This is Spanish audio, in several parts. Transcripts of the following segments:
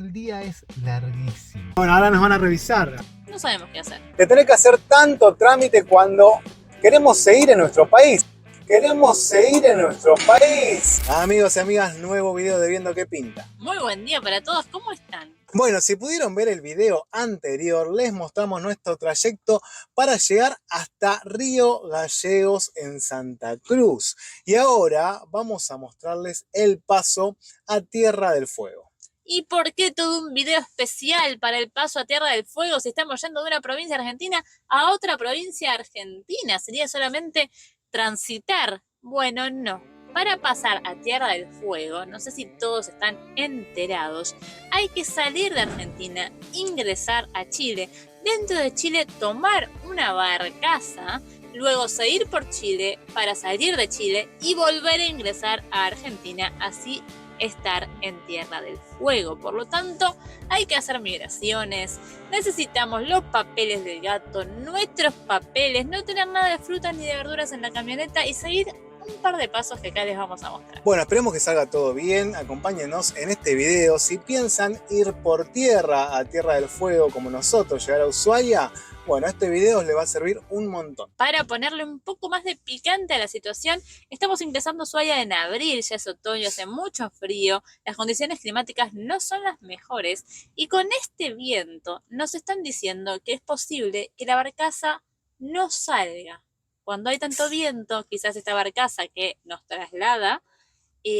el día es larguísimo. Bueno, ahora nos van a revisar. No sabemos qué hacer. De tener que hacer tanto trámite cuando queremos seguir en nuestro país. Queremos seguir en nuestro país. Amigos y amigas, nuevo video de Viendo qué pinta. Muy buen día para todos, ¿cómo están? Bueno, si pudieron ver el video anterior, les mostramos nuestro trayecto para llegar hasta Río Gallegos en Santa Cruz. Y ahora vamos a mostrarles el paso a Tierra del Fuego. ¿Y por qué todo un video especial para el paso a Tierra del Fuego si estamos yendo de una provincia argentina a otra provincia argentina? ¿Sería solamente transitar? Bueno, no. Para pasar a Tierra del Fuego, no sé si todos están enterados, hay que salir de Argentina, ingresar a Chile, dentro de Chile tomar una barcaza, luego seguir por Chile para salir de Chile y volver a ingresar a Argentina, así estar en Tierra del Fuego. Por lo tanto, hay que hacer migraciones, necesitamos los papeles del gato, nuestros papeles, no tener nada de frutas ni de verduras en la camioneta y seguir un par de pasos que acá les vamos a mostrar. Bueno, esperemos que salga todo bien, acompáñenos en este video. Si piensan ir por tierra a Tierra del Fuego como nosotros, llegar a Ushuaia, bueno, este video les va a servir un montón. Para ponerle un poco más de picante a la situación, estamos ingresando a Ushuaia en abril, ya es otoño, hace mucho frío, las condiciones climáticas no son las mejores y con este viento nos están diciendo que es posible que la barcaza no salga. Cuando hay tanto viento, quizás esta barcaza que nos traslada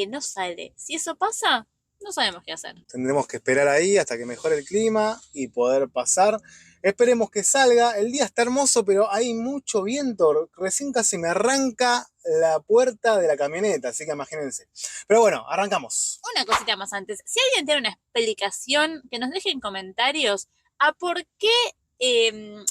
no sale. Si eso pasa, no sabemos qué hacer. Tendremos que esperar ahí hasta que mejore el clima y poder pasar. Esperemos que salga. El día está hermoso, pero hay mucho viento. Recién casi me arranca la puerta de la camioneta, así que imagínense. Pero bueno, arrancamos. Una cosita más antes. Si alguien tiene una explicación, que nos deje en comentarios a por qué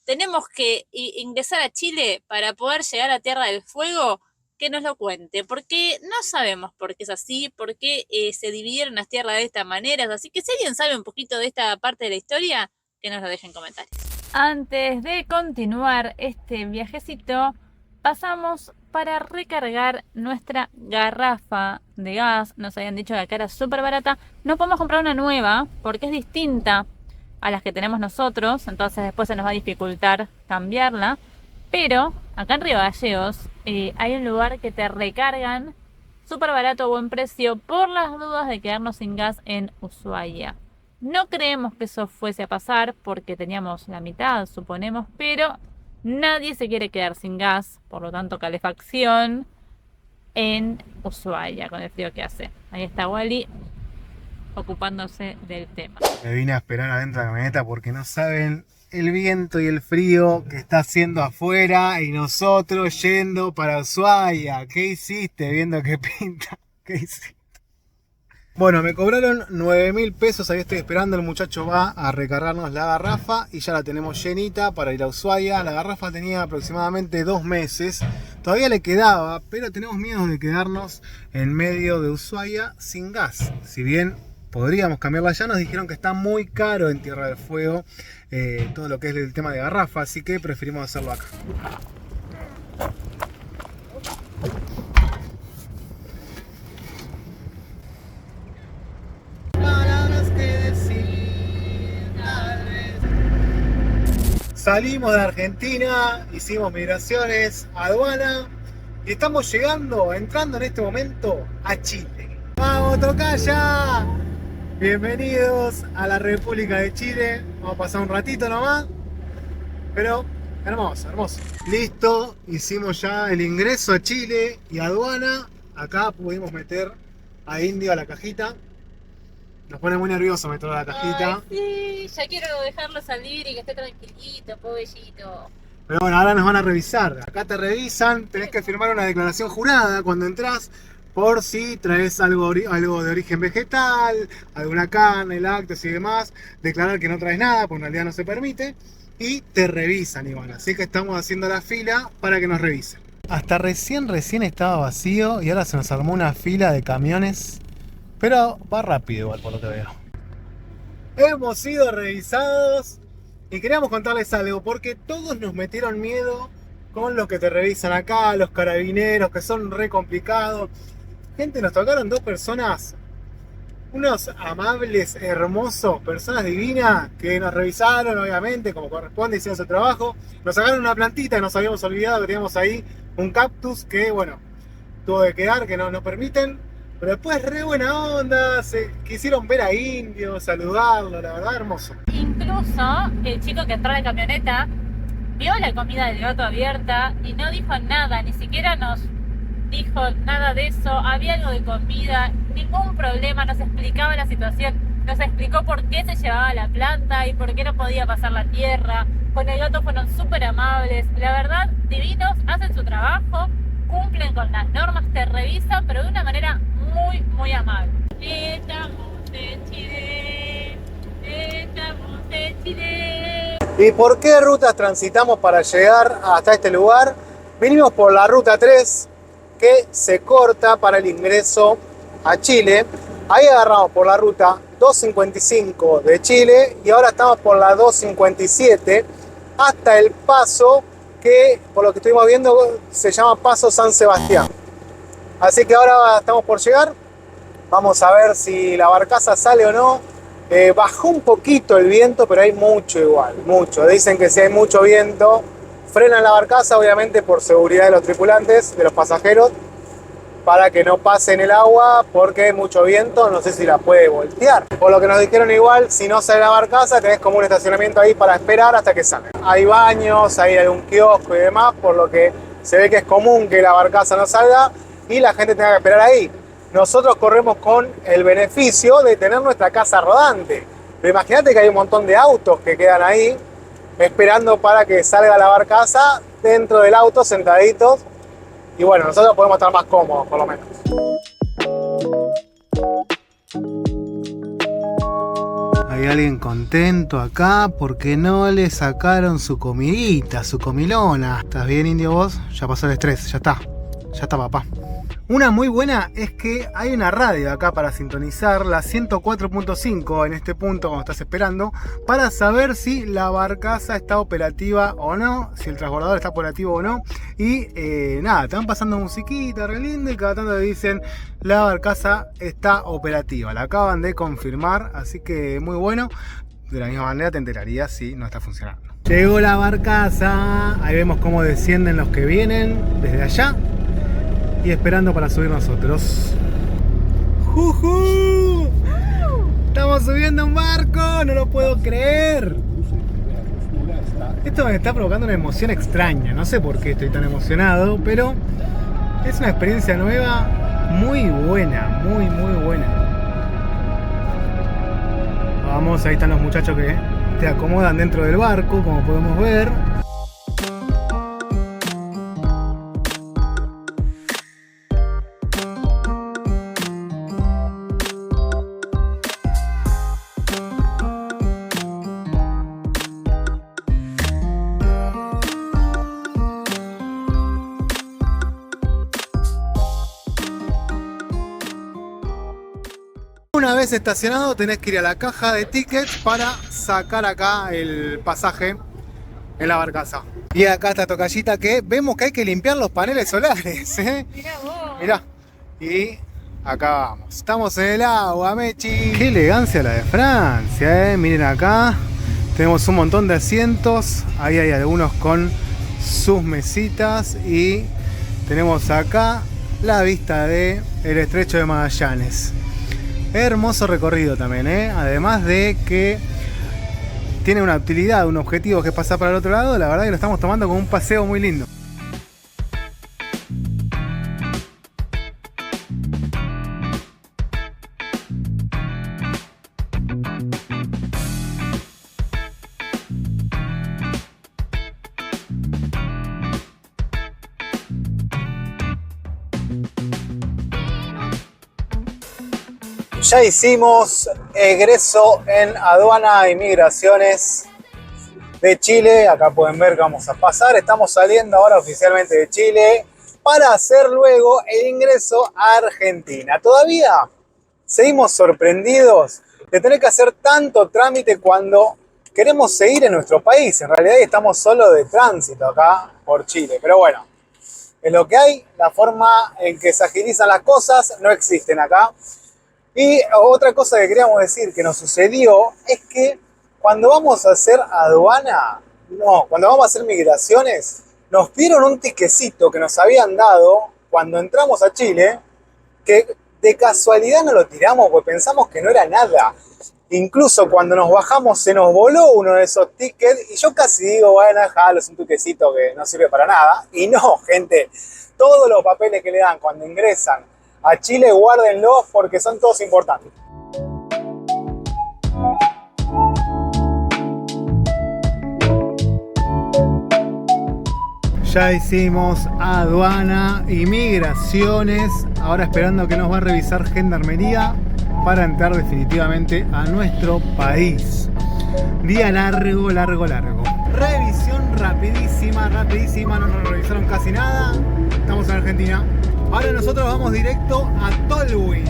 tenemos que ingresar a Chile para poder llegar a Tierra del Fuego, que nos lo cuente, porque no sabemos por qué es así, por qué se dividieron las tierras de esta manera, así que si alguien sabe un poquito de esta parte de la historia, que nos lo deje en comentarios. Antes de continuar este viajecito, pasamos para recargar nuestra garrafa de gas. Nos habían dicho que acá era súper barata, no podemos comprar una nueva porque es distinta a las que tenemos nosotros, entonces después se nos va a dificultar cambiarla, pero acá en Río Gallegos hay un lugar que te recargan súper barato, buen precio, por las dudas de quedarnos sin gas en Ushuaia. No creemos que eso fuese a pasar porque teníamos la mitad, suponemos, pero nadie se quiere quedar sin gas, por lo tanto calefacción en Ushuaia con el frío que hace. Ahí está Wally ocupándose del tema. Me vine a esperar adentro de la camioneta porque no saben el viento y el frío que está haciendo afuera y nosotros yendo para Ushuaia. ¿Qué hiciste viendo qué pinta? ¿Qué hiciste? Bueno, me cobraron 9.000 pesos, ahí estoy esperando, el muchacho va a recargarnos la garrafa y ya la tenemos llenita para ir a Ushuaia. La garrafa tenía aproximadamente 2 meses, todavía le quedaba, pero tenemos miedo de quedarnos en medio de Ushuaia sin gas. Si bien podríamos cambiarla ya, nos dijeron que está muy caro en Tierra del Fuego todo lo que es el tema de garrafa, así que preferimos hacerlo acá. Salimos de Argentina, hicimos migraciones, aduana y estamos entrando en este momento a Chile. ¡Vamos, tocaya! Bienvenidos a la República de Chile. Vamos a pasar un ratito nomás, pero hermoso, hermoso. Listo, hicimos ya el ingreso a Chile y aduana. Acá pudimos meter a Indio a la cajita. Nos pone muy nervioso meter a la cajita. Ay, sí, ya quiero dejarlo salir y que esté tranquilito, pobrecito. Pero bueno, ahora nos van a revisar. Acá te revisan, tenés que firmar una declaración jurada cuando entras por si traes algo de origen vegetal, alguna carne, lácteos y demás. Declarar que no traes nada, porque en realidad no se permite. Y te revisan igual. Así que estamos haciendo la fila para que nos revisen. Hasta recién estaba vacío y ahora se nos armó una fila de camiones. Pero va rápido igual por lo que veo. Hemos sido revisados y queríamos contarles algo porque todos nos metieron miedo con los que te revisan acá, los carabineros que son re complicados. Gente, nos tocaron 2 personas Unos amables, hermosos, personas divinas que nos revisaron, obviamente, como corresponde, hicieron su trabajo. Nos sacaron una plantita que nos habíamos olvidado, que teníamos ahí un cactus que, bueno, tuvo que quedar, que no nos permiten. Pero después re buena onda, se quisieron ver a Indio, saludarlo, la verdad, hermoso. Incluso el chico que entró en la camioneta vio la comida del gato abierta y no dijo nada, ni siquiera nos dijo nada de eso. Había algo de comida, ningún problema, nos explicaba la situación, nos explicó por qué se llevaba la planta y por qué no podía pasar la tierra. Con el gato fueron súper amables, la verdad, divinos, hacen su trabajo, cumplen con las normas, te revisan, pero de una manera muy, muy amable. Estamos en Chile, estamos en Chile. ¿Y por qué rutas transitamos para llegar hasta este lugar? Vinimos por la ruta 3, que se corta para el ingreso a Chile. Ahí agarramos por la ruta 255 de Chile y ahora estamos por la 257 hasta el paso que, por lo que estuvimos viendo, se llama Paso San Sebastián. Así que ahora estamos por llegar. Vamos a ver si la barcaza sale o no. Bajó un poquito el viento, pero hay mucho igual, mucho. Dicen que si hay mucho viento, frenan la barcaza, obviamente por seguridad de los tripulantes, de los pasajeros, para que no pasen el agua, porque hay mucho viento, no sé si la puede voltear. Por lo que nos dijeron igual, si no sale la barcaza, tenés como un estacionamiento ahí para esperar hasta que salga. Hay baños, hay algún kiosco y demás, por lo que se ve que es común que la barcaza no salga y la gente tenga que esperar ahí. Nosotros corremos con el beneficio de tener nuestra casa rodante. Pero imagínate que hay un montón de autos que quedan ahí esperando para que salga la barcaza dentro del auto, sentaditos. Y bueno, nosotros podemos estar más cómodos, por lo menos. Hay alguien contento acá porque no le sacaron su comidita, su comilona. ¿Estás bien, Indio, vos? Ya pasó el estrés, ya está, papá. Una muy buena es que hay una radio acá para sintonizar, la 104.5 en este punto cuando estás esperando, para saber si la barcaza está operativa o no, si el transbordador está operativo o no. Y nada, te van pasando musiquita re linda y cada tanto te dicen la barcaza está operativa. La acaban de confirmar, así que muy bueno. De la misma manera te enterarías si no está funcionando. Llegó la barcaza, ahí vemos cómo descienden los que vienen desde allá. Y esperando para subir nosotros. ¡Jujú! ¡Estamos subiendo un barco! ¡No lo puedo creer! Esto me está provocando una emoción extraña. No sé por qué estoy tan emocionado, pero es una experiencia nueva, muy buena, muy buena. Vamos, ahí están los muchachos que te acomodan dentro del barco, como podemos ver. Una vez estacionado tenés que ir a la caja de tickets para sacar acá el pasaje en la barcaza. Y acá está tocallita que vemos que hay que limpiar los paneles solares, ¿eh? Mirá vos. Mirá. Y acá vamos. Estamos en el agua, Mechi. Qué elegancia la de Francia, ¿eh? Miren acá. Tenemos un montón de asientos. Ahí hay algunos con sus mesitas. Y tenemos acá la vista del Estrecho de Magallanes. Hermoso recorrido también, ¿eh? Además de que tiene una utilidad, un objetivo que es pasar para el otro lado. La verdad que lo estamos tomando como un paseo muy lindo. Ya hicimos egreso en aduana e migraciones de Chile. Acá pueden ver que vamos a pasar. Estamos saliendo ahora oficialmente de Chile para hacer luego el ingreso a Argentina. Todavía seguimos sorprendidos de tener que hacer tanto trámite cuando queremos seguir en nuestro país. En realidad estamos solo de tránsito acá por Chile. Pero bueno, es lo que hay. La forma en que se agilizan las cosas no existen acá. Y otra cosa que queríamos decir que nos sucedió es que cuando vamos a hacer aduana, no, cuando vamos a hacer migraciones, nos dieron un tiquecito que nos habían dado cuando entramos a Chile, que de casualidad no lo tiramos porque pensamos que no era nada. Incluso cuando nos bajamos se nos voló uno de esos tickets y yo casi digo, bueno, jalo, es un tiquecito que no sirve para nada. Y no, gente, todos los papeles que le dan cuando ingresan a Chile, guárdenlos porque son todos importantes. Ya hicimos aduana y migraciones, ahora esperando que nos va a revisar Gendarmería para entrar definitivamente a nuestro país. Día largo, largo, largo. Revisión rapidísima, rapidísima, no nos revisaron casi nada. Estamos en Argentina. Ahora nosotros vamos directo a Tolwyn.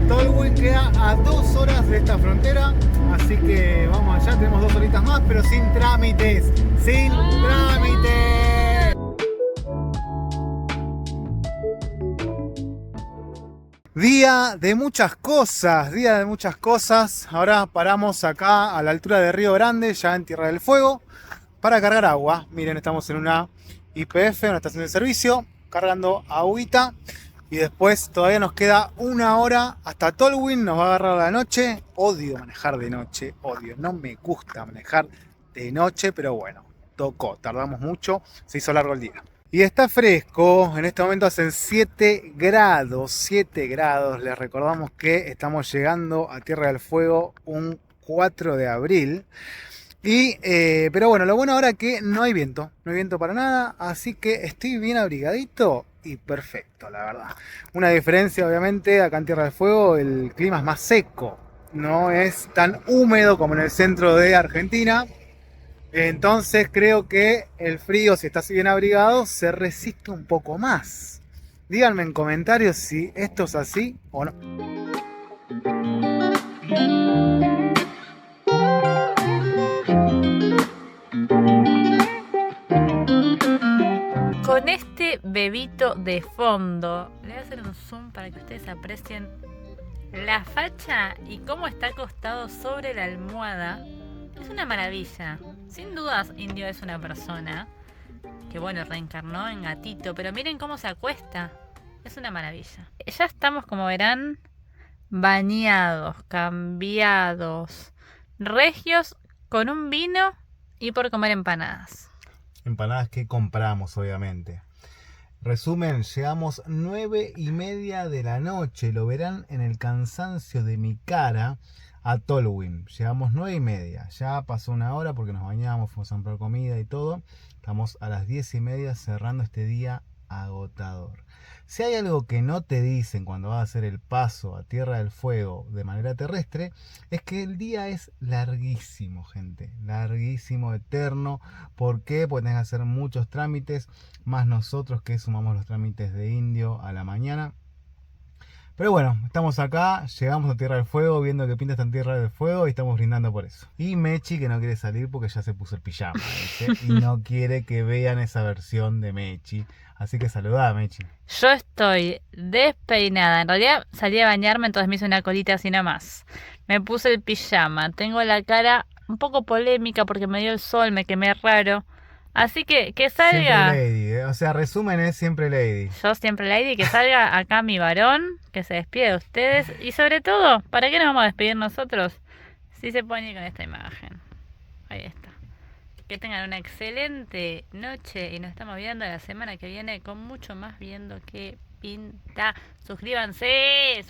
Tolwyn queda a 2 horas de esta frontera, así que vamos allá, tenemos 2 horitas más, pero sin trámites, sin trámites. Día de muchas cosas, día de muchas cosas. Ahora paramos acá a la altura de Río Grande, ya en Tierra del Fuego, para cargar agua. Miren, estamos en una YPF, una estación de servicio, cargando agüita. Y después todavía nos queda 1 hora hasta Tolwyn, nos va a agarrar la noche. Odio manejar de noche, odio. No me gusta manejar de noche, pero bueno, tocó, tardamos mucho, se hizo largo el día. Y está fresco, en este momento hacen 7 grados, 7 grados. Les recordamos que estamos llegando a Tierra del Fuego un 4 de abril. Pero bueno, lo bueno ahora es que no hay viento para nada, así que estoy bien abrigadito y perfecto, la verdad. Una diferencia, obviamente, acá en Tierra del Fuego el clima es más seco, no es tan húmedo como en el centro de Argentina. Entonces creo que el frío, si está así bien abrigado, se resiste un poco más. Díganme en comentarios si esto es así o no. Con este bebito de fondo, le voy a hacer un zoom para que ustedes aprecien la facha y cómo está acostado sobre la almohada. Es una maravilla. Sin dudas, Indio es una persona que, bueno, reencarnó en gatito, pero miren cómo se acuesta. Es una maravilla. Ya estamos, como verán, bañados, cambiados, regios, con un vino y por comer empanadas. Empanadas que compramos, obviamente. Resumen, llegamos 9:30 de la noche, lo verán en el cansancio de mi cara, a Tolwyn. Llegamos 9:30, ya pasó 1 hora porque nos bañamos, fuimos a comprar comida y todo. Estamos a las 10:30 cerrando este día agotador. Si hay algo que no te dicen cuando vas a hacer el paso a Tierra del Fuego de manera terrestre, es que el día es larguísimo, gente. Larguísimo, eterno. ¿Por qué? Porque tenés que hacer muchos trámites, más nosotros que sumamos los trámites de Indio a la mañana. Pero bueno, estamos acá, llegamos a Tierra del Fuego, viendo que Pinta está en Tierra del Fuego y estamos brindando por eso. Y Mechi, que no quiere salir porque ya se puso el pijama, ¿viste? Y no quiere que vean esa versión de Mechi. Así que saludá, Mechi. Yo estoy despeinada. En realidad salí a bañarme, entonces me hice una colita así nomás. Me puse el pijama. Tengo la cara un poco polémica porque me dio el sol, me quemé raro. Así que salga. Siempre lady, ¿eh? O sea, resumen es siempre lady. Yo siempre lady, que salga acá mi varón, que se despide de ustedes. Y sobre todo, ¿para qué nos vamos a despedir nosotros? Si se pone con esta imagen. Ahí está. Que tengan una excelente noche y nos estamos viendo la semana que viene con mucho más Viendo Qué Pinta. Suscríbanse.